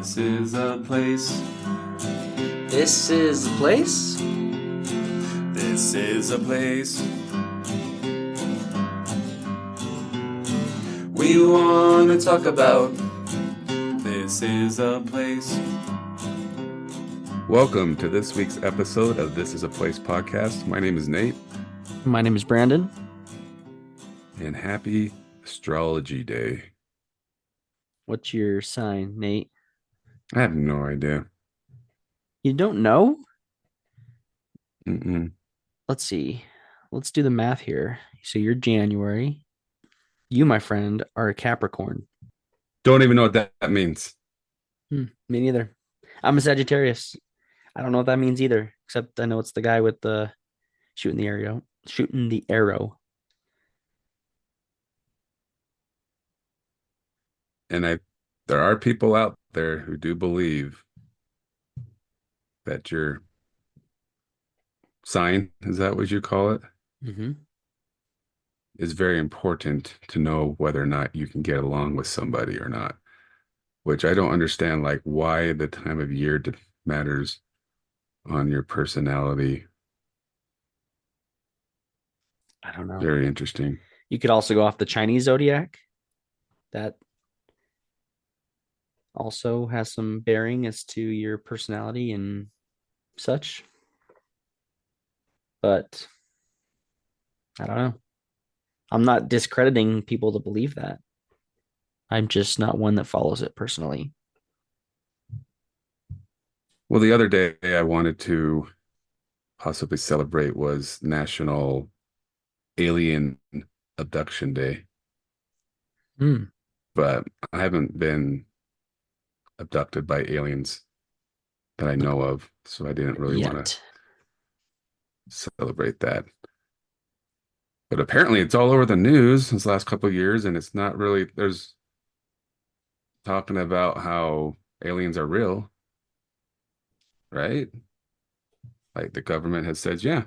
This is a place. This is the place? This is a place. We want to talk about. This is a place. Welcome to this week's episode of This is a Place podcast. My name is Nate. My name is Brandon. And happy Astrology Day. What's your sign, Nate? I have no idea. You don't know? Mm-mm. Let's see. Let's do the math here. So you're January. You, my friend, are a Capricorn. Don't even know what that means. Me neither. I'm a Sagittarius. I don't know what that means either, except I know it's the guy with the shooting the arrow. Shooting the arrow. And there are people out there who do believe that your sign, is that what you call it? Mm-hmm. Is very important to know whether or not you can get along with somebody or not, which I don't understand, like why the time of year matters on your personality. I don't know. Very interesting. You could also go off the Chinese zodiac. That also has some bearing as to your personality and such. But I don't know. I'm not discrediting people to believe that. I'm just not one that follows it personally. Well, the other day I wanted to possibly celebrate was National Alien Abduction Day, but I haven't been abducted by aliens that I know of, so I didn't really want to Yet. celebrate that. But apparently it's all over the news this last couple of years, and it's not really, there's talking about how aliens are real, right? Like the government has said, yeah,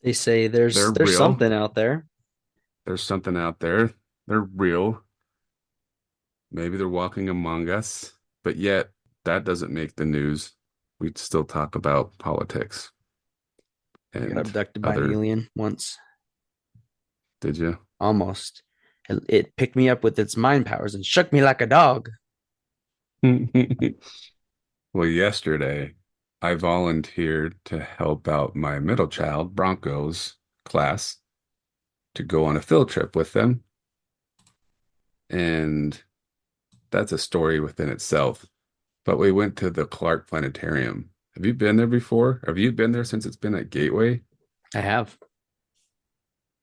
They say they're there's real. something out there. There's something out there. They're real. Maybe they're walking among us, but yet that doesn't make the news. We still talk about politics I got and abducted by an other, alien once. did you? Almost. It picked me up with its mind powers and shook me like a dog. Well, yesterday I volunteered to help out my middle child, Bronco's class, to go on a field trip with them. And that's a story within itself. But we went to the Clark Planetarium. Have you been there before? Have you been there since it's been at Gateway? I have.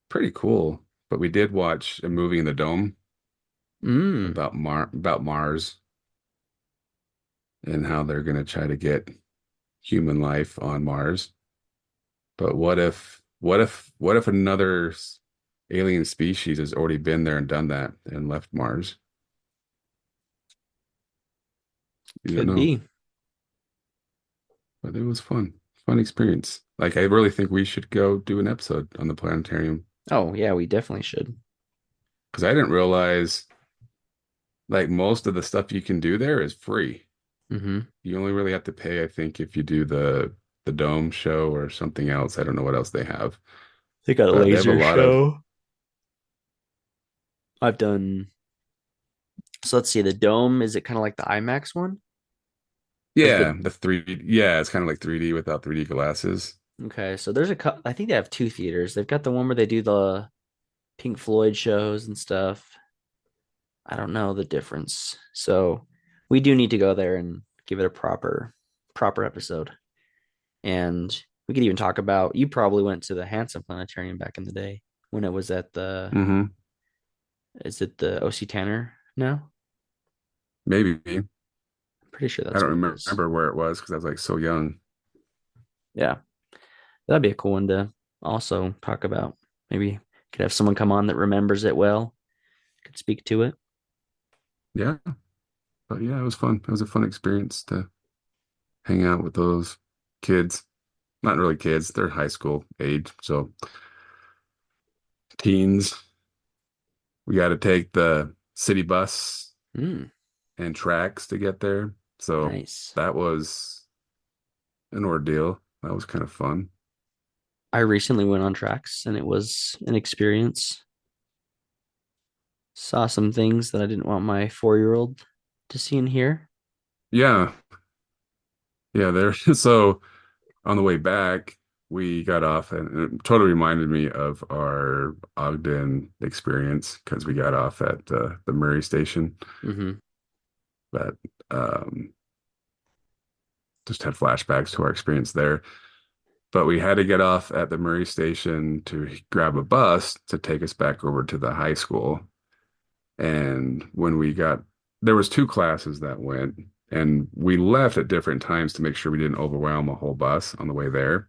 Pretty cool. But we did watch a movie in the dome Mm. about Mars and how they're going to try to get human life on Mars. But what if another alien species has already been there and done that and left Mars? You don't Could know. be. But it was fun. Fun experience. Like I really think we should go do an episode on the planetarium Oh, yeah, we definitely should. because I didn't realize like most of the stuff you can do there is free. Mm-hmm. You only really have to pay, I think, if you do the dome show or something else. I don't know what else they have, They got a but they have a laser lot of, show. I've done. So let's see. The dome, is it kind of like the IMAX one? Or is yeah, the the 3D. Yeah, it's kind of like 3D without 3D glasses. Okay, so there's a couple. I think they have two theaters. They've got the one where they do the Pink Floyd shows and stuff. I don't know the difference. So we do need to go there and give it a proper episode. And we could even talk about, you probably went to the Hanson Planetarium back in the day when it was at the, Hmm. is it the OC Tanner now? Maybe. I'm pretty sure I that's don't what it is. remember where it was because I was like so young. Yeah, that'd be a cool one to also talk about. Maybe could have someone come on that remembers it well, could speak to it. Yeah, but yeah, it was fun. It was a fun experience to hang out with those kids. Not really kids, they're high school age, so teens. We got to take the city bus Mm. and tracks to get there. So Nice. that was an ordeal. That was kind of fun. I recently went on tracks and it was an experience. Saw some things that I didn't want my 4-year-old to see and hear. Yeah. Yeah, there. So on the way back, we got off and it totally reminded me of our Ogden experience because we got off at the Murray station. Mm-hmm. But um, just had flashbacks to our experience there. But we had to get off at the Murray station to grab a bus to take us back over to the high school. And when we got, there was two classes that went, and we left at different times to make sure we didn't overwhelm a whole bus on the way there.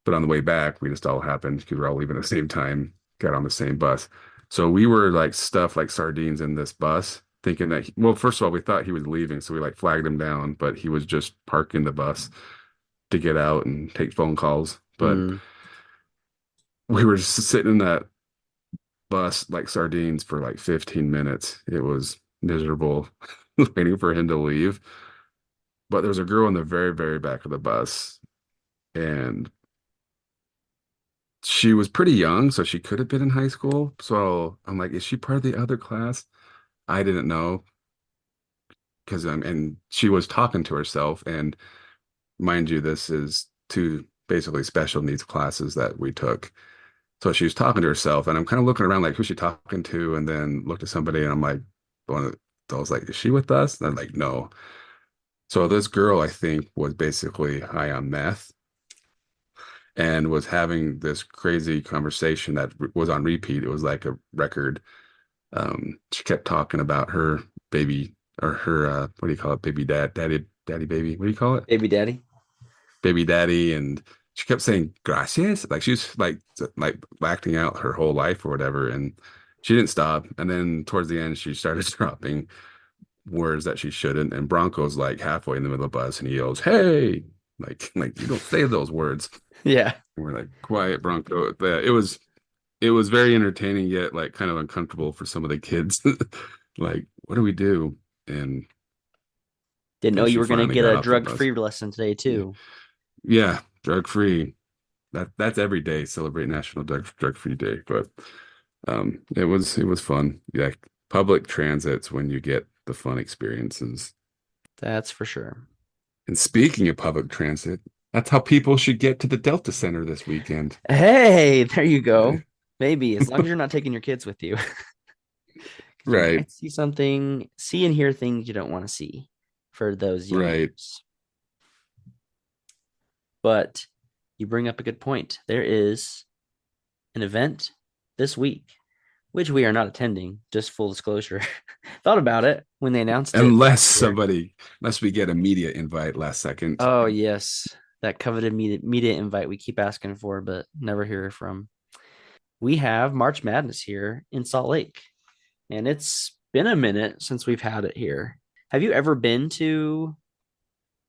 But on the way back, we just all happened because we're all leaving at the same time, got on the same bus. So we were like stuffed like sardines in this bus, thinking that, well, first of all, we thought he was leaving. So we like flagged him down, but he was just parking the bus to get out and take phone calls. But Mm. we were just sitting in that bus like sardines for like 15 minutes. It was miserable waiting for him to leave. But there was a girl in the very, very back of the bus, and she was pretty young, so she could have been in high school. So I'm like, is she part of the other class? I didn't know because and she was talking to herself. And mind you, this is two basically special needs classes that we took. So she was talking to herself, and I'm kind of looking around like, who's she talking to? And then looked at somebody, and I'm like, one of I was like, is she with us? And they're like, no. So this girl, I think, was basically high on meth and was having this crazy conversation that was on repeat. It was like a record. She kept talking about her baby or her what do you call it? Baby daddy baby. What do you call it? Baby daddy. Baby daddy. And she kept saying gracias. Like she was like acting out her whole life or whatever. And she didn't stop. And then towards the end, she started dropping words that she shouldn't. And Bronco's like halfway in the middle of the bus and he yells, "Hey!" Like you don't say those words. Yeah. And we're like, quiet, Bronco. It was very entertaining yet like kind of uncomfortable for some of the kids. Like, what do we do? And Didn't know then you she were gonna finally get got a off the bus. drug-free lesson today Yeah, too. yeah, drug free. That's every day. Celebrate National Drug Free Day. But it was fun. Yeah, public transit's when you get the fun experiences. That's for sure. And speaking of public transit, that's how people should get to the Delta Center this weekend. Hey, there you go. Maybe as long as you're not taking your kids with you, because you Right, might see and hear things you don't want to see for those right. youngsters. But you bring up a good point. There is an event this week, which we are not attending, just full disclosure. Thought about it when they announced it last year. Unless we get a media invite last second. Oh, yes. That coveted media invite we keep asking for, but never hear from. We have March Madness here in Salt Lake, and it's been a minute since we've had it here. Have you ever been to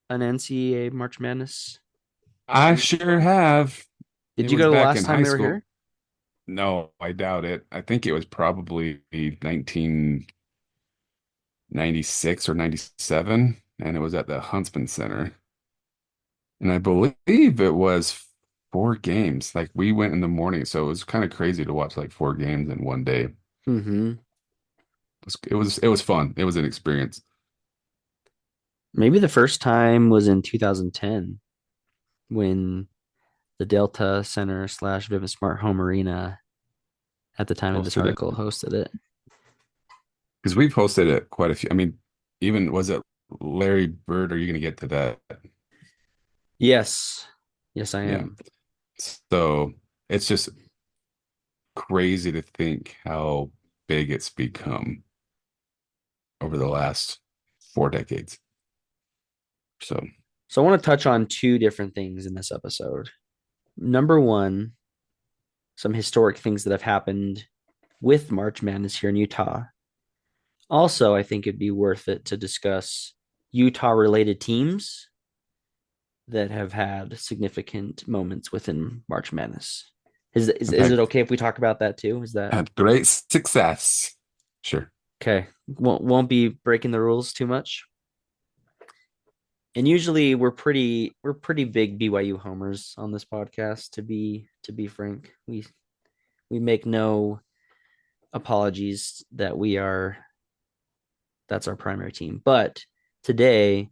an NCAA March Madness I tournament sure before? have. Did It you go was the back last in time high they were school. here? No, I doubt it. I think it was probably 1996 or 97, and it was at the Huntsman Center. And I believe it was 4 games. Like we went in the morning, so it was kind of crazy to watch like 4 games in one day. Mm-hmm. It was fun. It was an experience. Maybe the first time was in 2010 when the Delta Center slash Vivint Smart Home Arena at the time of this Hosted it article hosted it. because we've hosted it quite a few. I mean, even was it Larry Bird? Are you going to get to that? Yes. Yes, I Yeah. am. So it's just crazy to think how big it's become over the last 4 decades. So, So I want to touch on two different things in this episode. Number one, some historic things that have happened with March Madness here in Utah. Also, I think it'd be worth it to discuss Utah related teams that have had significant moments within March Madness. Is I've it okay if we talk about that too? Is that had great success. Sure. Okay. Won't be breaking the rules too much. And usually we're pretty big BYU homers on this podcast, to be frank. We make no apologies that we are that's our primary team. But today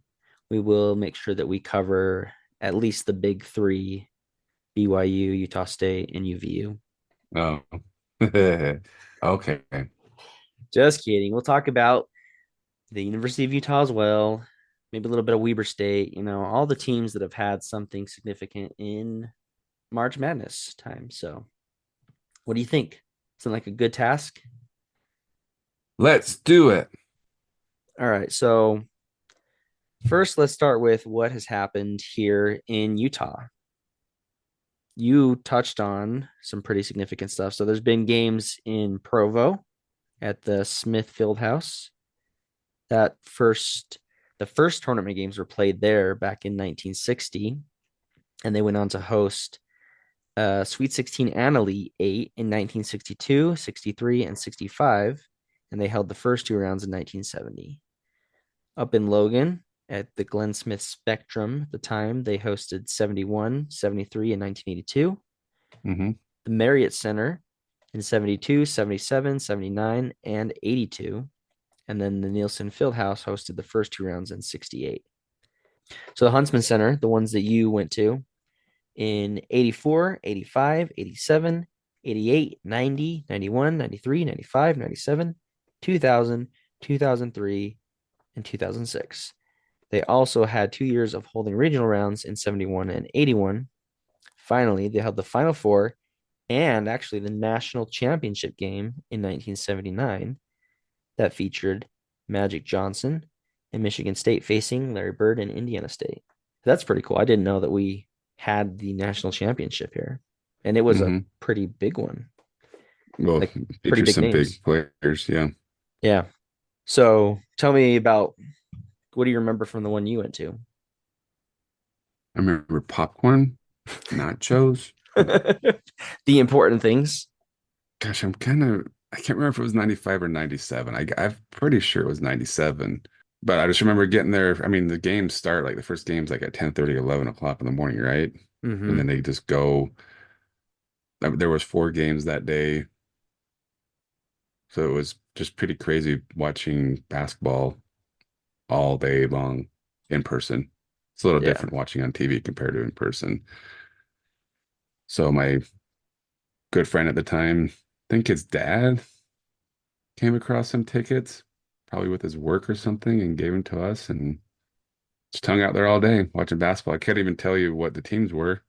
we will make sure that we cover at least the big three: BYU, Utah State, and UVU. Oh, okay. Just kidding. We'll talk about the University of Utah as well, maybe a little bit of Weber State, all the teams that have had something significant in March Madness time. So, what do you think? Sound like a good task? Let's do it. All right. So, first, let's start with what has happened here in Utah. You touched on some pretty significant stuff. So, there's been games in Provo at the Smith Fieldhouse. That first, the first tournament games were played there back in 1960, and they went on to host Sweet 16 and Elite 8 in 1962, 63, and 65, and they held the first two rounds in 1970. Up in Logan at the Glenn Smith Spectrum at the time, they hosted 71, 73, and 1982. Hmm. The Marriott Center in 72, 77, 79, and 82. And then the Nielsen Fieldhouse hosted the first two rounds in 68. So the Huntsman Center, the ones that you went to, in 84, 85, 87, 88, 90, 91, 93, 95, 97, 2000, 2003, and 2006. They also had 2 years of holding regional rounds in 71 and 81. Finally, they held the Final Four and actually the national championship game in 1979 that featured Magic Johnson and Michigan State facing Larry Bird and Indiana State. That's pretty cool. I didn't know that we had the national championship here, and it was a Hmm. pretty big one, Well, like pretty feature big some big names. players. Yeah. Yeah. So tell me about, what do you remember from the one you went to? I remember popcorn, nachos. The important things. Gosh, I can't remember if it was 95 or 97. I'm pretty sure it was 97. But I just remember getting there. I mean, the games start like the first game's like at 10:30, 11 o'clock in the morning, right? And Mm-hmm. then they just go. There was 4 games that day. So it was just pretty crazy watching basketball all day long in person. It's a little Yeah. different watching on TV compared to in person. So my good friend at the time, I think his dad came across some tickets, probably with his work or something, and gave them to us and just hung out there all day watching basketball. I can't even tell you what the teams were,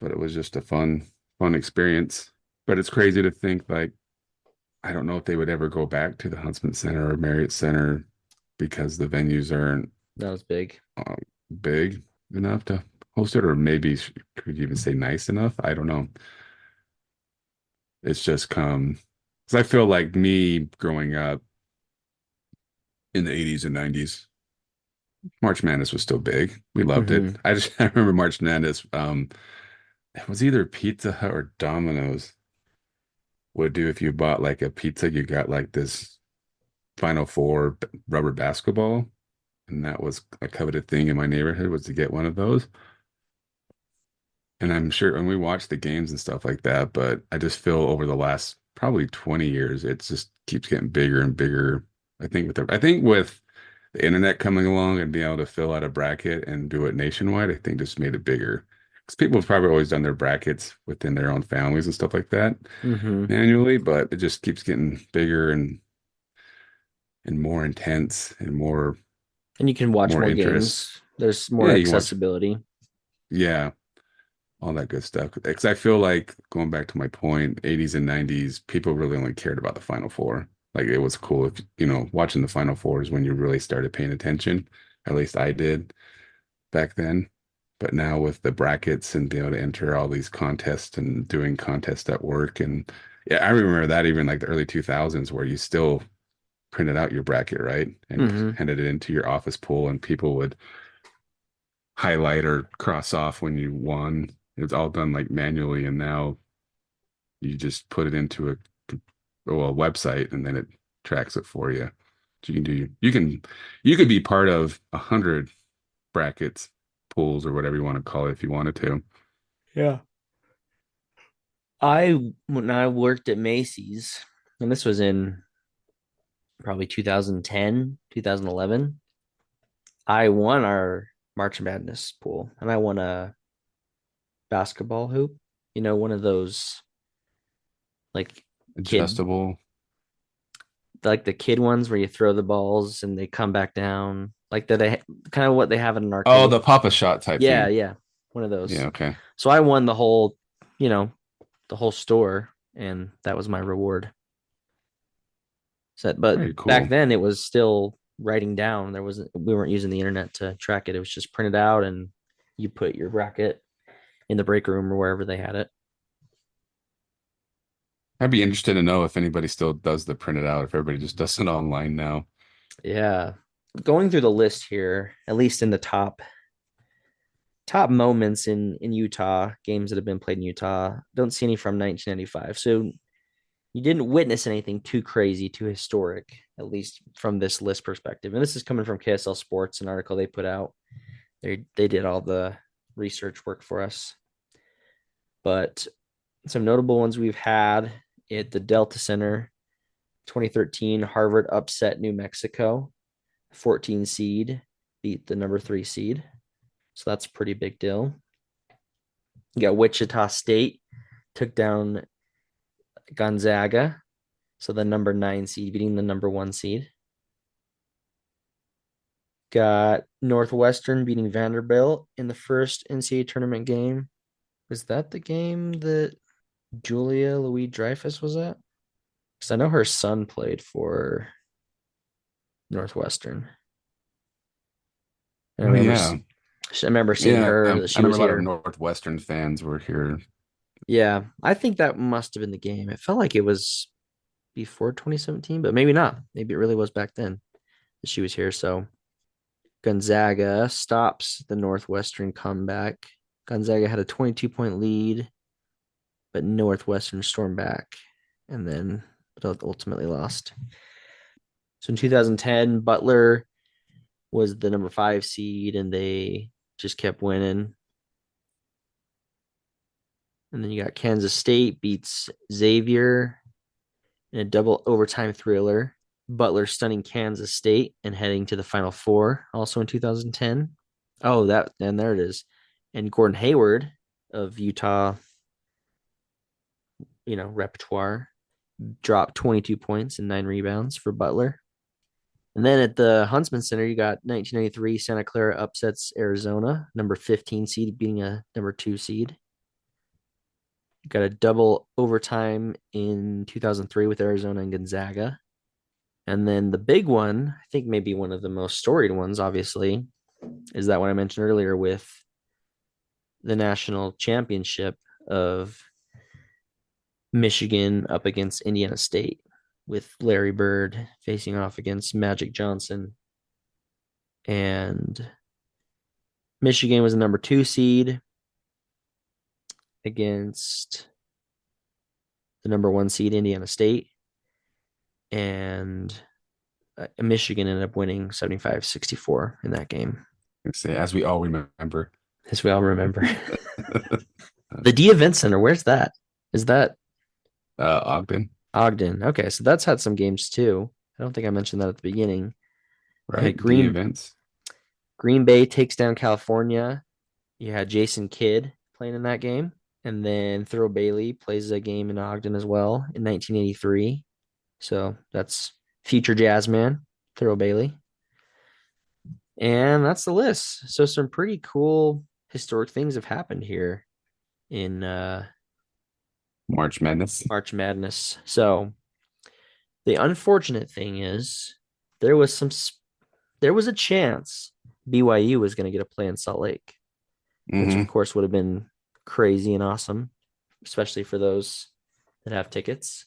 but it was just a fun experience. But it's crazy to think like I don't know if they would ever go back to the Huntsman Center or Marriott Center because the venues aren't That was big. uh, big enough to host it, or maybe could you even say nice enough? I don't know. It's just come because I feel like me growing up in the 80s and 90s, March Madness was still big. We loved it. Mm-hmm. I remember March Madness. It was either Pizza Hut or Domino's would do if you bought like a pizza, you got like this Final Four rubber basketball, and that was a coveted thing in my neighborhood was to get one of those. And I'm sure, and we watched the games and stuff like that, but I just feel over the last probably 20 years, it just keeps getting bigger and bigger. I think with the internet coming along and being able to fill out a bracket and do it nationwide, I think just made it bigger. Because people have probably always done their brackets within their own families and stuff like that Mm-hmm. manually, but it just keeps getting bigger and more intense and And you can watch more more interest. games. There's more Yeah, you can watch. accessibility. Yeah, all that good stuff. Because I feel like going back to my point, 80s and 90s, people really only cared about the Final Four. Like it was cool if, watching the Final Four is when you really started paying attention. At least I did back then. But now with the brackets and being able to enter all these contests and doing contests at work and yeah, I remember that even like the early 2000s where you still printed out your bracket, right? And Mm-hmm. handed it into your office pool and people would highlight or cross off when you won. It's all done like manually, and now you just put it into well, a website, and then it tracks it for you. So you could be part of 100 brackets, pools, or whatever you want to call it if you wanted to. Yeah. When I worked at Macy's, and this was in probably 2010, 2011, I won our March Madness pool and I won a basketball hoop, one of those like kid Adjustable. like the kid ones where you throw the balls and they come back down, like that kind of what they have in an Oh, arcade. the Papa Shot type Yeah, thing. yeah, one of Yeah, those. okay. So I won you know, the whole store, and that was my reward. So, but Very back cool. then it was still writing down. We weren't using the internet to track it. It was just printed out, and you put your bracket in the break room or wherever they had it. I'd be interested to know if anybody still does the printed out, if everybody just does it online now. Yeah, going through the list here, at least in the top moments in Utah, games that have been played in Utah. Don't see any from 1995. So you didn't witness anything too crazy, too historic, at least from this list perspective. And this is coming from KSL Sports, an article they put out. They did all the research work for us. But some notable ones we've had at the Delta Center, 2013, Harvard upset New Mexico, 14 seed, beat the number 3 seed. So that's a pretty big deal. You got Wichita State took down Gonzaga, so the number 9 seed beating the number 1 seed. Got Northwestern beating Vanderbilt in the first NCAA tournament game. Was that the game that Julia Louis Dreyfus was at? Because I know her son played for Northwestern. And Oh yeah. I remember seeing Yeah. her I that she remember was a lot of here. Northwestern fans were here. Yeah, I think that must have been the game. It felt like it was before 2017, but maybe not. Maybe it really was back then that she was here. So Gonzaga stops the Northwestern comeback. Gonzaga had a 22-point lead, but Northwestern stormed back and then ultimately lost. So in 2010, Butler was the number 5 seed and they just kept winning. And then you got Kansas State beats Xavier in a double overtime thriller. Butler stunning Kansas State and heading to the Final Four, also in 2010. Oh, and there it is. And Gordon Hayward of Utah, repertoire, dropped 22 points and 9 rebounds for Butler. And then at the Huntsman Center, you got 1993 Santa Clara upsets Arizona, number 15 seed beating a number 2 seed. You got a double overtime in 2003 with Arizona and Gonzaga. And then the big one, I think maybe one of the most storied ones, obviously, is that one I mentioned earlier with the national championship of Michigan up against Indiana State with Larry Bird facing off against Magic Johnson. And Michigan was the number 2 seed against the number 1 seed, Indiana State. And Michigan ended up winning 75-64 in that game, Say, as we all remember. as we all remember. The D Event Center, where's that? Is that Ogden, Ogden? Okay, so that's had some games too. I don't think I mentioned that at the beginning. You had right? D events. Green Bay takes down California. You had Jason Kidd playing in that game. And then Thurl Bailey plays a game in Ogden as well in 1983. So that's future jazz man, Thurl Bailey. And that's the list. So some pretty cool historic things have happened here in March Madness. March Madness. So the unfortunate thing is there was some there was a chance BYU was going to get a play in Salt Lake, which of Hmm. course would have been crazy and awesome, especially for those that have tickets.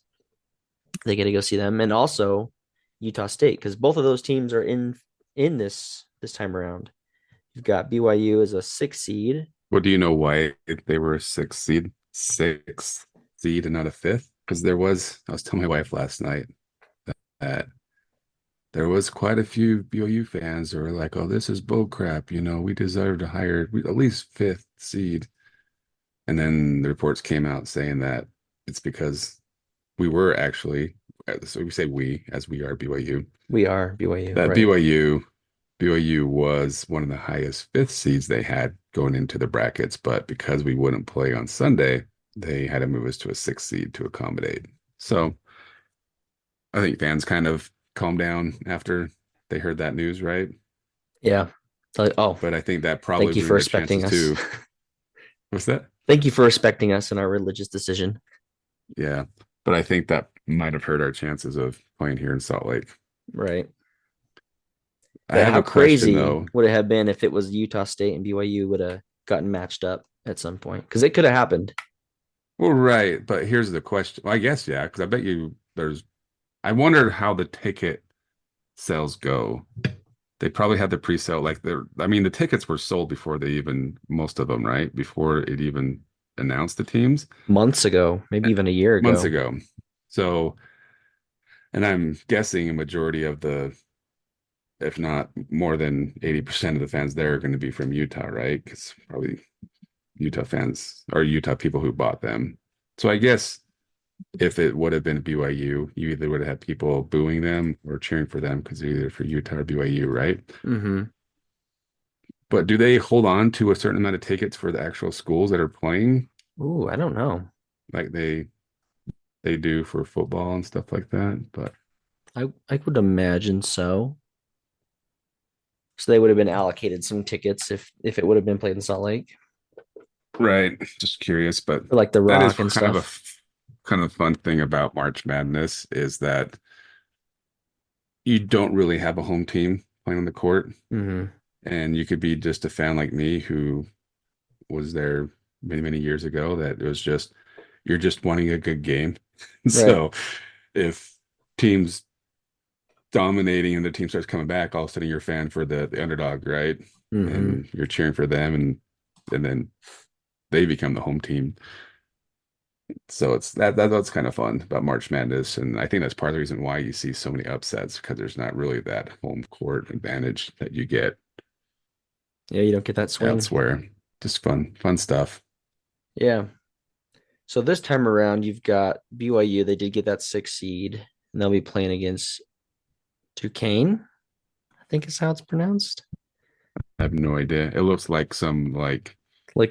They get to go see them, and also Utah State, because both of those teams are in this time around. You've got BYU as a 6 seed. Well, do you know why they were a sixth seed and not a fifth? because I was telling my wife last night that there was quite a few BYU fans who were like, "Oh, this is bull crap. We deserve to hire at least fifth seed." And then the reports came out saying that it's because we were actually, so we say we as we are BYU, We are BYU, that right? BYU was one of the highest fifth seeds they had going into the brackets, but because we wouldn't play on Sunday, they had to move us to a sixth seed to accommodate. So I think fans kind of calmed down after they heard that news, right? Yeah. It's like, oh, But I think that probably thank you for ruined their respecting chances us. too. What's that? Thank you for respecting us in our religious decision. Yeah. But I think that might have hurt our chances of playing here in Salt Lake. Right. I But have how a question crazy though. would it have been if it was Utah State and BYU would have gotten matched up at some point? Because it could have happened Well, right, but here's the question. Well, I guess yeah, because I bet you I wondered how the ticket sales go. They probably had the pre-sale I mean, the tickets were sold before they even most of them, right? Before it even announced the teams months ago, maybe even a year months ago. ago. So, and I'm guessing a majority of if not more than 80% of the fans there are going to be from Utah, right? Because probably Utah fans or Utah people who bought them. So I guess if it would have been BYU, you either would have had people booing them or cheering for them because they're either for Utah or BYU, right? Mm-hmm. But do they hold on to a certain amount of tickets for the actual schools that are playing, Ooh, I don't know. like they do for football and stuff like that? But I would imagine so. So they would have been allocated some tickets if it would have been played in Salt Lake right, just curious. But for like the that is Rock and stuff. kind of fun thing about March Madness is that you don't really have a home team playing on the court, Mm-hmm. and you could be just a fan like me who was there many years ago. That it was just you're just wanting a good game. Right. So if teams dominating and the team starts coming back, all of a sudden you're a fan for the underdog, right? Mm-hmm. And you're cheering for them, and then they become the home team. So it's that's kind of fun about March Madness, and I think that's part of the reason why you see so many upsets because there's not really that home court advantage that you get Yeah, you don't get that swing. elsewhere. Just fun stuff. Yeah. So this time around, you've got BYU. They did get that six seed, and they'll be playing against Duquesne, I think is how it's pronounced. I have no idea. It looks like some Like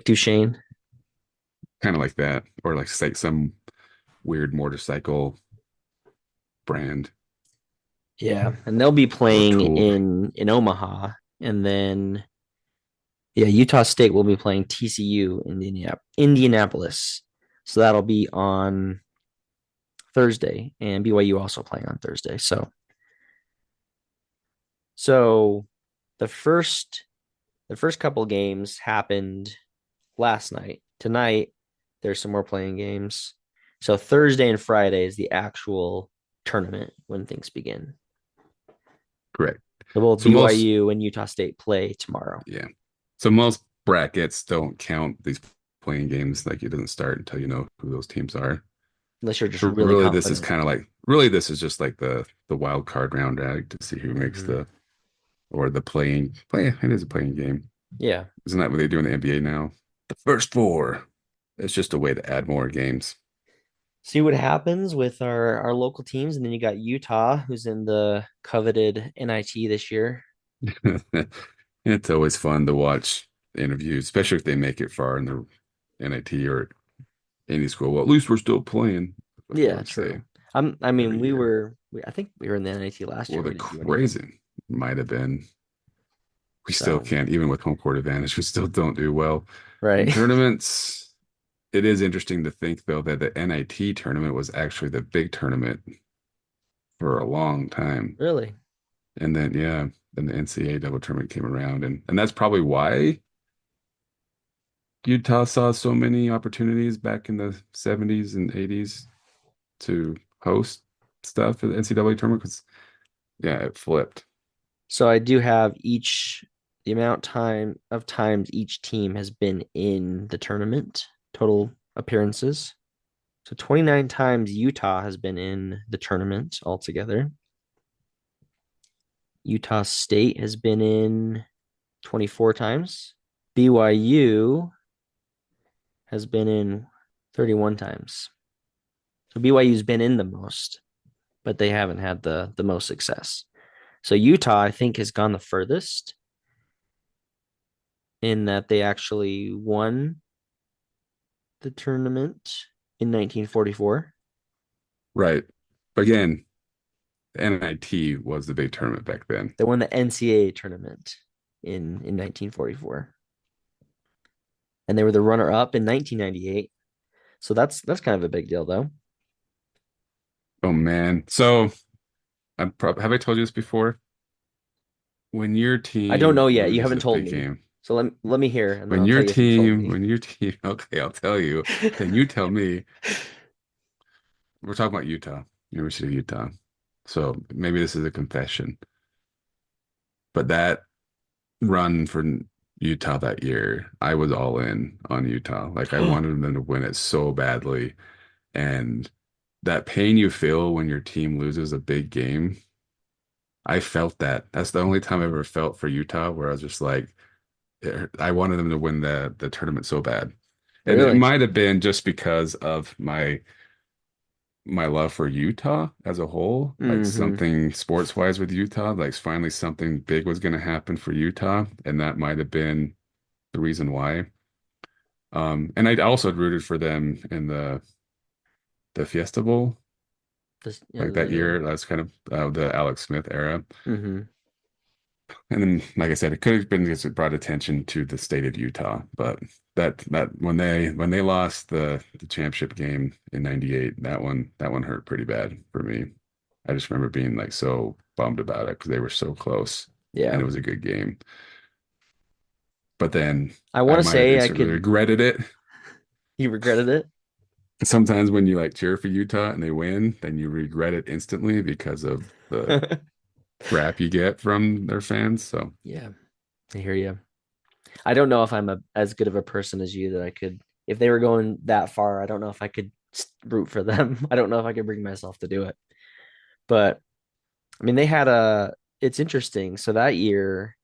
Duchesne. kind of like that, or like some weird motorcycle brand Yeah. And they'll be or playing tool. in Omaha. And then yeah, Utah State will be playing TCU in Indianapolis. So that'll be on Thursday, and BYU also playing on Thursday. So the first the first couple games happened last night. Tonight, there's some more playing games. So Thursday and Friday is the actual tournament when things begin. Correct. So both So most BYU and Utah State play tomorrow, Yeah. So most brackets don't count these playing games. Like it doesn't start until you know who those teams are. unless you're just So really confident. really this is just like the wild card round, right? To see who makes Mm-hmm. the play. It is a playing game. Yeah. Isn't that what they do in the NBA now? The first four. It's just a way to add more games. See what happens with our local teams, and then you got Utah, who's in the coveted NIT this year. It's always fun to watch interviews, especially if they make it far in the NIT or any school. Well, at least we're still playing. That's what they Yeah, always say true. I mean, every year. I think we were in the NIT last Well, year. the We didn't do anything. crazy might have been. We still So, can't, even with home court advantage, we still don't do well in right. tournaments. It is interesting to think, though, that the NIT tournament was actually the big tournament for a long time. Really? And then, yeah, then the NCAA double tournament came around. And that's probably why Utah saw so many opportunities back in the 70s and 80s to host stuff at the NCAA tournament because, yeah, it flipped. So I do have the amount time of times each team has been in the tournament, total appearances. So 29 times Utah has been in the tournament altogether. Utah State has been in 24 times. BYU has been in 31 times. So BYU's been in the most, but they haven't had the most success. So Utah, I think, has gone the furthest in that they actually won the tournament in 1944. Right. But again, the NIT was the big tournament back then. They won the NCAA tournament in 1944, and they were the runner up in 1998. So that's kind of a big deal, though. Oh man. So I'm probably have I told you this before? When your I don't team know yet. You loses haven't a told big me. game, So let me hear, and then I'll tell you if you've told me. okay, I'll tell you. Then you tell me. We're talking about Utah, University of Utah. So maybe this is a confession, but that run for Utah that year, I was all in on Utah. Like I wanted them to win it so badly. And that pain you feel when your team loses a big game, I felt that. That's the only time I ever felt for Utah where I was just like, I wanted them to win the tournament so bad. And it Really? might have been just because of my love for Utah as a whole, like Mm-hmm. something sports wise with Utah, like finally something big was going to happen for Utah, and that might have been the reason why. And I also rooted for them in the Fiesta Bowl, This, yeah, like that the year. That's kind of the Alex Smith era. mm-hmm. And then, like I said, it could have been because it brought attention to the state of Utah. But that when they lost the championship game in '98, that one hurt pretty bad for me. I just remember being like so bummed about it because they were so close and Yeah. it was a good game. But then I I want to might have say I instantly could. regretted it. You regretted it? Sometimes when you like cheer for Utah and they win, then you regret it instantly because of the crap you get from their fans. So Yeah, I hear you. I don't know if I'm as good of a person as you that I could, if they were going that far, I don't know if I could root for them. I don't know if I could bring myself to do it. But I mean, it's interesting. So that year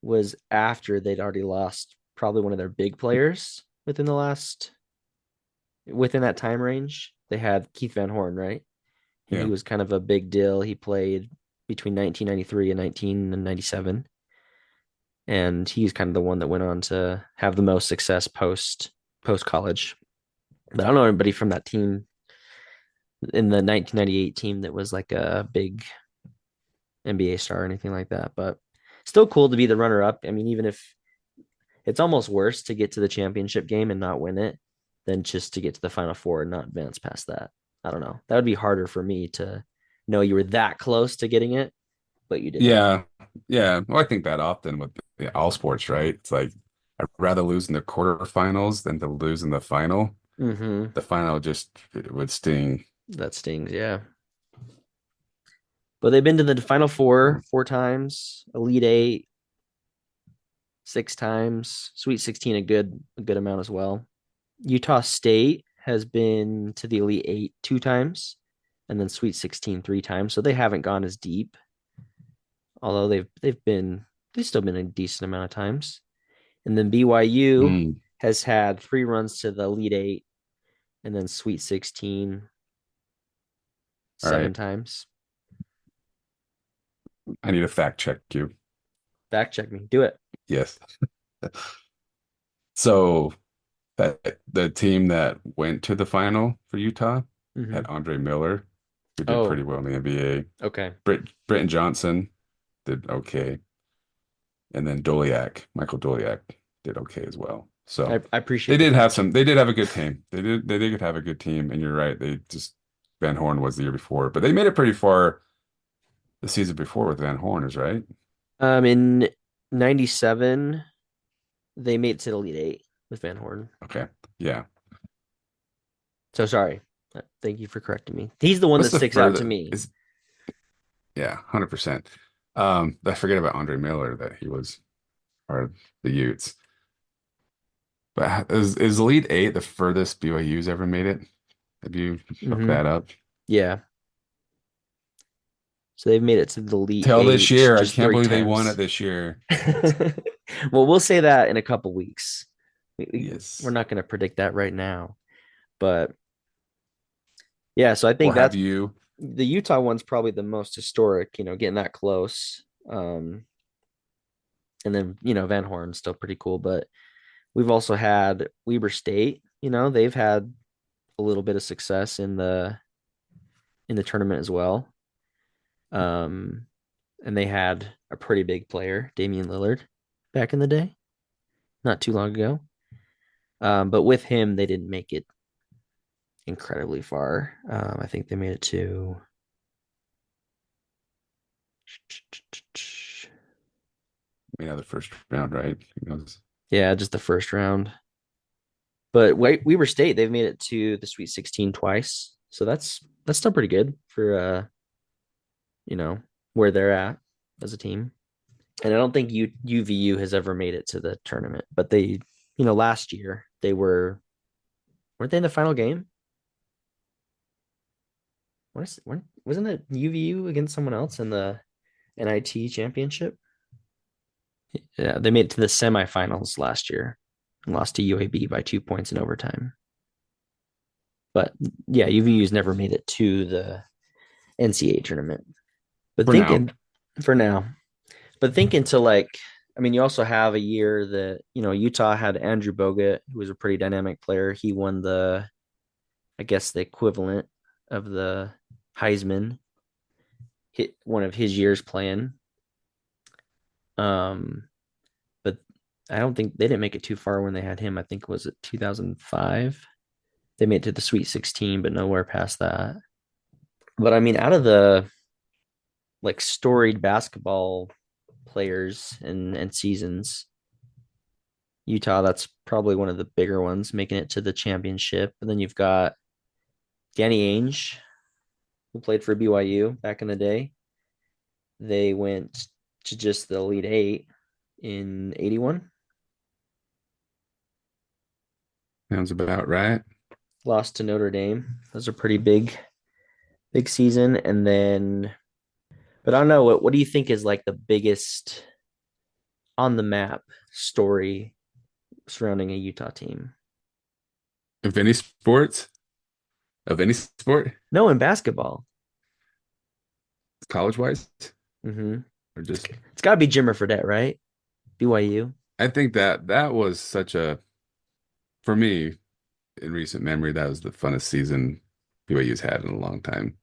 was after they'd already lost probably one of their big players within that time range. They had Keith Van Horn, right? And he yeah. was kind of a big deal. He played between 1993 and 1997. And he's kind of the one that went on to have the most success post college. But I don't know anybody from that team in the 1998 team that was like a big NBA star or anything like that. But still cool to be the runner up. I mean, even if it's almost worse to get to the championship game and not win it than just to get to the final four and not advance past that. I don't know. That would be harder for me to know you were that close to getting it, but you didn't. Yeah. Yeah. Well, I think that often with all sports, right? It's like I'd rather lose in the quarterfinals than to lose in the final. Mm-hmm. The final just it would sting. That stings. Yeah. But they've been to the final four times, Elite Eight six times, Sweet 16 a good amount as well. Utah State has been to the Elite Eight two times, and then Sweet 16 three times. So they haven't gone as deep, although they've still been a decent amount of times. And then BYU Mm, has had three runs to the Elite Eight, and then Sweet 16 all seven right. times. I need a fact check you. Fact check me. Do it. Yes. So that the team that went to the final for Utah Mm-hmm. had Andre Miller, who did pretty Oh, well in the NBA. okay. Britton Johnson did okay. And then Michael Doliak did okay as well. So I appreciate the fact check. they did have a good team. They did have a good team, and you're right. They just Van Horn was the year before, but they made it pretty far the season before with Van Horn, is right? In 97, they made it to the Elite Eight with Van Horn. Okay. Yeah. So sorry. Thank you for correcting me. He's the one What's that the sticks out to further me. is yeah, 100%. I forget about Andre Miller that he was part of the Utes. But is Elite Eight the furthest BYU's ever made it? Have you looked Hmm. that up? Yeah. So they've made it to the Elite Till this Eight year, I just can't three believe they won it times. this year. Well, we'll say that in a couple weeks. We're Yes. not going to predict that right now. But yeah, so I Or think have that's you? the Utah one's probably the most historic, getting that close. And then, Van Horn's still pretty cool, but we've also had Weber State, they've had a little bit of success in the tournament as well. Um, and they had a pretty big player, Damian Lillard, back in the day, not too long ago. But with him, they didn't make it incredibly far. I think they made it to, Yeah, the first round, right? yeah, just the first round. But Weber State, they've made it to the Sweet 16 twice, so that's still pretty good for you know where they're at as a team. And I don't think UVU has ever made it to the tournament, but they, last year they weren't they in the final game? When wasn't it UVU against someone else in the NIT championship? Yeah, they made it to the semifinals last year and lost to UAB by 2 points in overtime. But yeah, UVU's never made it to the NCAA tournament. But For now. thinking for now, but thinking to like, I mean, you also have a year that, Utah had Andrew Bogut, who was a pretty dynamic player. He won I guess, the equivalent of the Heisman, hit one of his years playing. Um, but I don't think they didn't make it too far when they had him. I think it was it 2005. They made it to the Sweet 16, but nowhere past that. But I mean, out of the like storied basketball players and seasons, Utah, that's probably one of the bigger ones, making it to the championship. And then you've got Danny Ainge, who played for BYU back in the day. They went to just the Elite Eight in 81, Sounds about right. lost to Notre Dame. That was a pretty big season. And then, but I don't know, what do you think is like the biggest on the map story surrounding a Utah team? Of any sports, of any sport, No, in basketball. college wise, Mm-hmm. or It's, just it's got to be Jimmer Fredette, right? BYU. I think that was such a for me in recent memory, that was the funnest season BYU's had in a long time.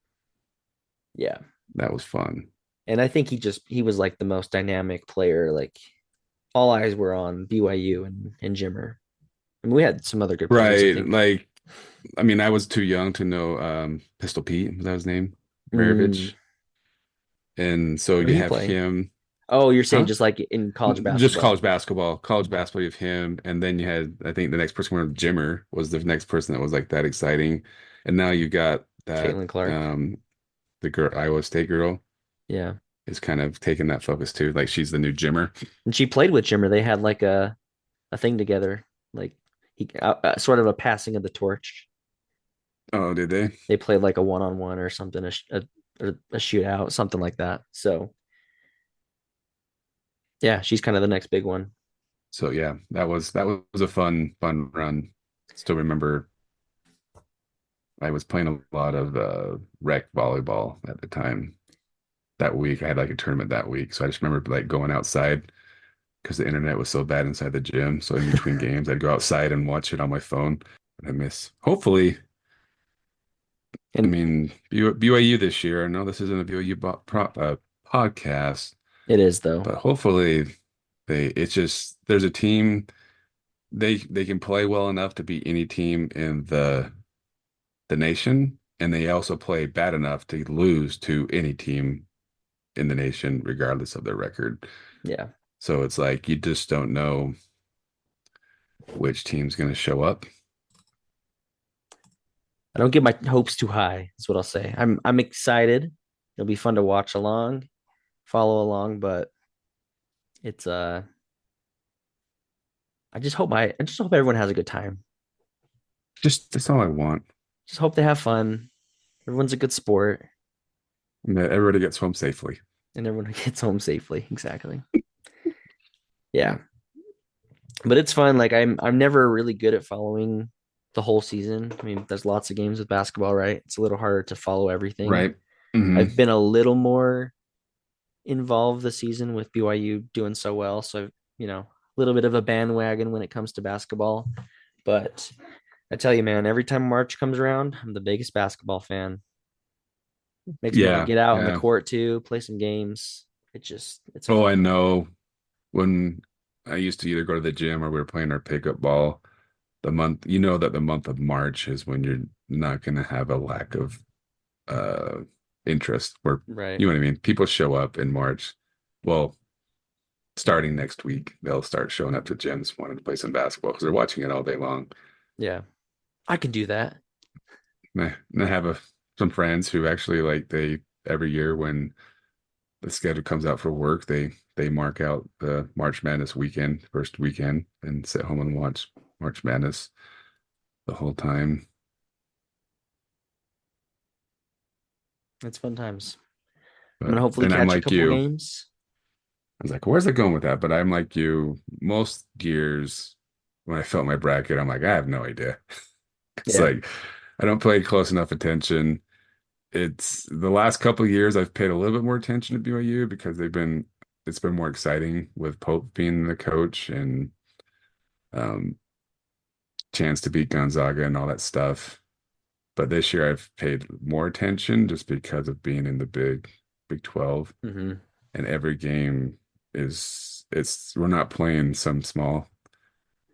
Yeah. That was fun. And I think he was like the most dynamic player. Like all eyes were on BYU and Jimmer. I mean, we had some other good players, I Right. think. Like, I mean, I was too young to know Pistol Pete, was that his name? Mm, Maravich. And so where did you he have play? him, Oh, you're saying huh? just like in college Just basketball. college basketball. College basketball, you have him. And then you had, I think the next person was Jimmer was the next person that was like that exciting. And now you got that Caitlin Clark. the girl Iowa State girl Yeah. is kind of taking that focus too. Like she's the new Jimmer. And she played with Jimmer. They had like a thing together, like he sort of a passing of the torch. Oh, did they? They played like a one-on-one or something, a shootout, something like that. So yeah, she's kind of the next big one. So yeah, that was a fun run. Still remember I was playing a lot of rec volleyball at the time. That week I had like a tournament that week, so I just remember like going outside because the internet was so bad inside the gym. So in between games, I'd go outside and watch it on my phone. And I miss. Hopefully, I And mean BYU this year. I know this isn't a BYU podcast, it is though. but hopefully they. It's just there's a team they can play well enough to beat any team in the nation, and they also play bad enough to lose to any team in the nation, regardless of their record. Yeah. So it's like you just don't know which team's going to show up. I don't get my hopes too high. That's what I'll say. I'm excited. It'll be fun to watch along, follow along, but it's I just hope everyone has a good time. Just that's all I want. just hope they have fun. Everyone's a good sport, And that everybody gets home safely. and everyone gets home safely. Exactly. Yeah, but it's fun. Like I'm never really good at following the whole season. I mean, there's lots of games with basketball, right? It's a little harder to follow everything. Right. Hmm. I've been a little more involved this season with BYU doing so well, so a little bit of a bandwagon when it comes to basketball. But I tell you, man, every time March comes around, I'm the biggest basketball fan. Makes me want to Yeah. get out on the Yeah. court too, play some games. It's a Oh, I fun time. know when I used to either go to the gym or we were playing our pickup ball, the month, you know that the month of March is when you're not going to have a lack of uh interest where Right. you know what I mean? People show up in March. Well, starting next week, they'll start showing up to gyms wanting to play some basketball because they're watching it all day long. Yeah. I can do that. And I have some friends who actually like they every year when the schedule comes out for work, they mark out the March Madness weekend, first weekend, and sit home and watch March Madness the whole time. It's fun times. I'm But gonna hopefully and I'm catch a like couple you. games. I was like, where's it going with that? But I'm like you. Most years, when I felt my bracket, I'm like, I have no idea. It's Yeah. like I don't pay close enough attention. It's the last couple of years I've paid a little bit more attention to BYU because it's been more exciting with Pope being the coach and um chance to beat Gonzaga and all that stuff. But this year I've paid more attention just because of being in the Big 12 Hmm. and every game it's we're not playing some small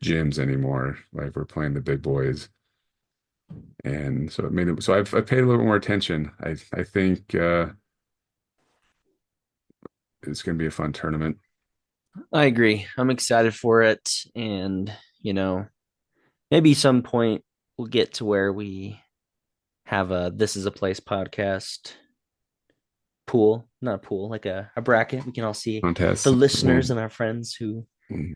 gyms anymore. Like we're playing the big boys. And so it made it so I've paid a little more attention. I think it's gonna be a fun tournament. I agree. I'm excited for it. And, you know, maybe some point we'll get to where we have a This Is a Place podcast pool, not a pool, like a bracket. We can all see the Contest. listeners and our friends who And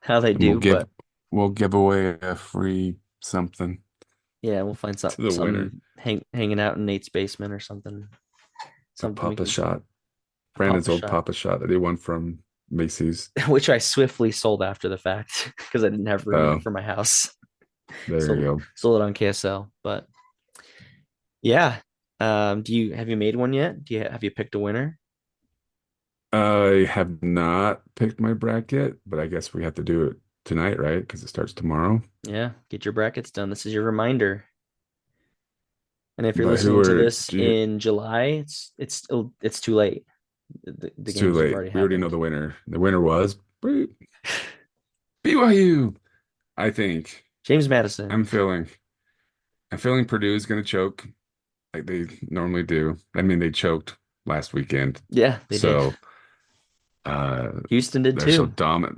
how they we'll do. But give away a free something yeah, we'll find to the winner. some hanging out in Nate's basement or something. A Something we Papa can shot. a Papa Brandon's old shot, Papa shot that he won from Macy's. which I swiftly sold after the fact because I didn't have room in it Oh, for my house. there you Sold go. sold it on KSL. But yeah, do you have you made one yet? Have you picked a winner? I have not picked my bracket, but I guess we have to do it tonight, right? Because it starts tomorrow. Yeah, get your brackets done. This is your reminder. And if you're But who listening to are, this in July, it's too late. The it's too games have late. already We already know happened. the winner. The winner was BYU. I think James Madison. I'm feeling, I'm feeling Purdue's going to choke like they normally do. I mean, they choked last weekend. Yeah, they did. So, uh, Houston did too.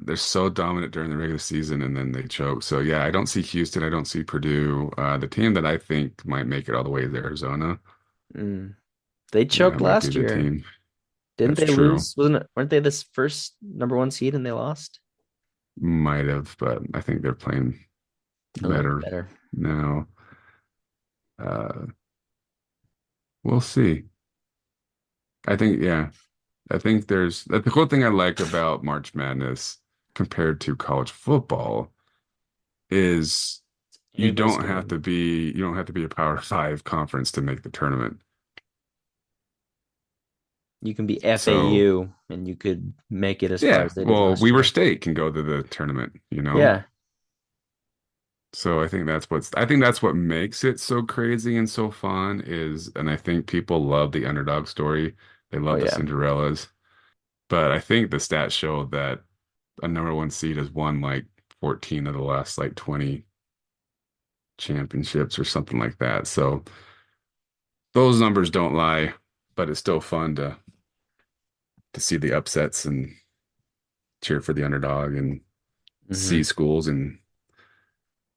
They're so dominant during the regular season and then they choke. So yeah, I don't see Houston. I don't see Purdue. The team that I think might make it all the way is Arizona. Mm. They That choked might be last the year. team. Didn't That's they true. lose? Wasn't it? Weren't they this first number one seed and they lost? Might have, but I think they're playing A little bit better better. now. Uh, we'll see. I think, yeah, I think the cool thing I like about March Madness compared to college football is Anybody's can win. you don't have to be a Power Five conference to make the tournament. You can be So FAU and you could make it as far yeah, as they did well, last Weaver year. State can go to the tournament, you know? Yeah. So I think that's what makes it so crazy and so fun is, and I think people love the underdog story. They Oh love the yeah. Cinderellas. But I think the stats show that a number one seed has won like 14 of the last like 20 championships or something like that. So those numbers don't lie, but it's still fun to see the upsets and cheer for the underdog and see Hmm. schools and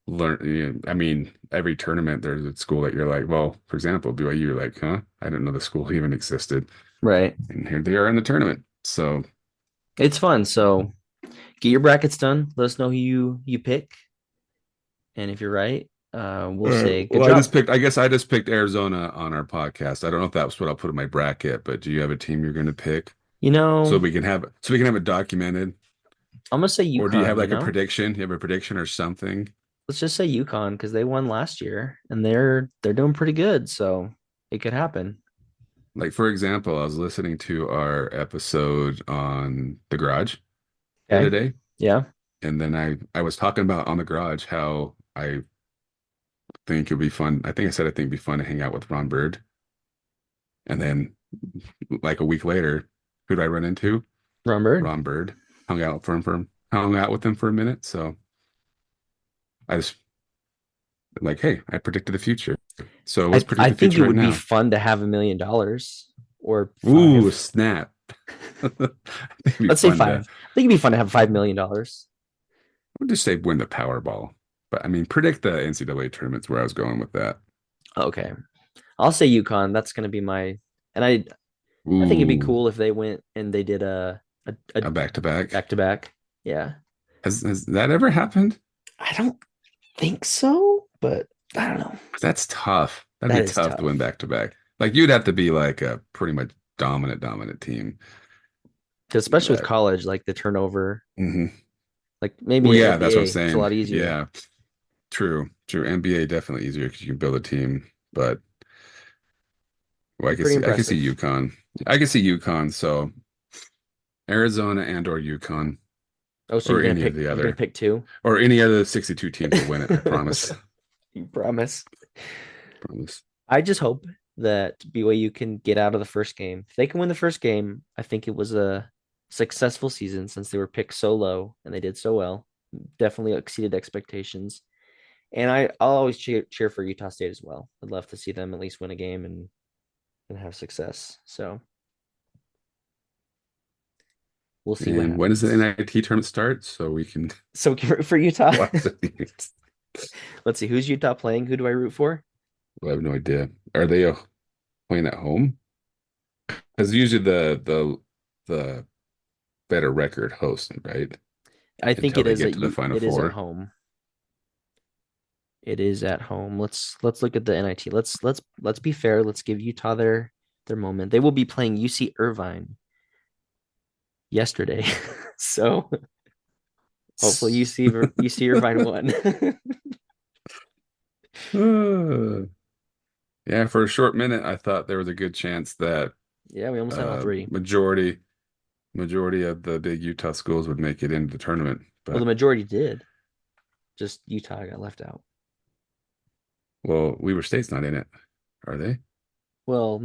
learn. I mean, every tournament there's a school that you're like, well, for example, BYU, you're like, huh? I didn't know the school even existed. Right. And here they are in the tournament. So It's fun. So get your brackets done. Let us know who you pick. And if you're right, we'll say good Well, I just job. picked, I guess I just picked Arizona on our podcast. I don't know if that was what I'll put in my bracket, but do you have a team you're going to pick You know, so we can have it documented? I'm gonna say Or do you have UConn, you like a know? prediction? Do you have a prediction or something? Let's just say UConn because they won last year and they're doing pretty good, so it could happen. Like for example, I was listening to our episode on the garage the other Okay. day, Yeah. and then I was talking about on the garage how I think it'd be fun. I think I said I think it'd be fun to hang out with Ron Bird. And then like a week later, who did I run into? Ron Bird. Ron Bird. Hung out with him for a minute. So I just like, hey, I predicted the future. So let's predict I the think it future right would be now. fun to have $1 million or Ooh, five. snap. It'd be Let's say fun five. to, I think it'd be fun to have $5 million. I would just say win the Powerball. But I mean, predict the NCAA tournaments where I was going with that. Okay. I'll say UConn. That's gonna be my and I think it'd be Ooh, cool if they went and they did a a back to back. back to back. Yeah. Has that ever happened? I don't think so, but I don't know. 'Cause that's tough. That'd That be is tough to win tough. back to back. Like you'd have to be like a pretty much dominant team. 'Cause especially with But college, like the turnover, mhm. like maybe Well, in yeah, that's what I'm NBA, it's a saying. lot easier. Yeah, true. NBA definitely easier because you can build a team. But well, Pretty I can see impressive. UConn. I can see UConn. So Arizona and or UConn Oh, so or any of the you're gonna other pick two? or any other 62 teams will win it. I promise. You promise. Promise. I just hope that BYU can get out of the first game. If they can win the first game, I think it was a successful season since they were picked so low and they did so well. Definitely exceeded expectations. And I'll always cheer for Utah State as well. I'd love to see them at least win a game and have success. So we'll see what And when does the happens. NIT tournament start? So we can So for Utah, watch the let's see who's Utah playing. Who do I root for? I have no idea. Are they playing at home? Because usually the better record host, right? I think Until it they is get at to the you. Final It is at Four. home. It is at home. Let's look at the NIT. Let's be fair. Let's give Utah their moment. They will be playing UC Irvine yesterday, so hopefully UC Irvine won. Uh, yeah, for a short minute, I thought there was a good chance that Yeah, we almost had all uh, three. majority majority of the big Utah schools would make it into the tournament. Well, the But majority did. Just Utah got left out. well, Weber State's not in it, are they? Well,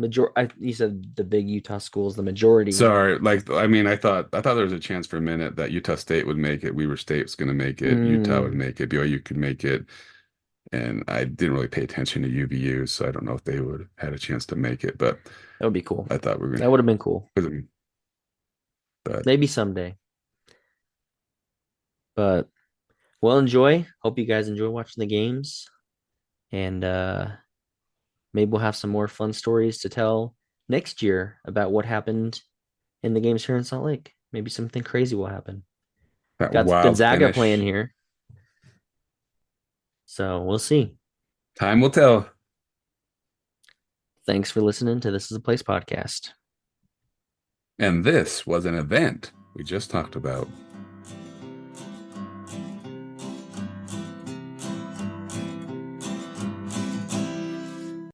you said the big Utah schools, the majority. Sorry, like I thought there was a chance for a minute that Utah State would make it, Weber State was going to make it, Utah would Mm, make it, BYU could make it, and I didn't really pay attention to UVU, so I don't know if they would have had a chance to make it, but that would be cool. I thought we were That would have been cool. going to, but Maybe someday. But well, enjoy. Hope you guys enjoy watching the games. And maybe we'll have some more fun stories to tell next year about what happened in the games here in Salt Lake. Maybe something crazy will happen. that Got wild Gonzaga playing finish. here. So we'll see. Time will tell. Thanks for listening to This is a Place podcast. And this was an event we just talked about.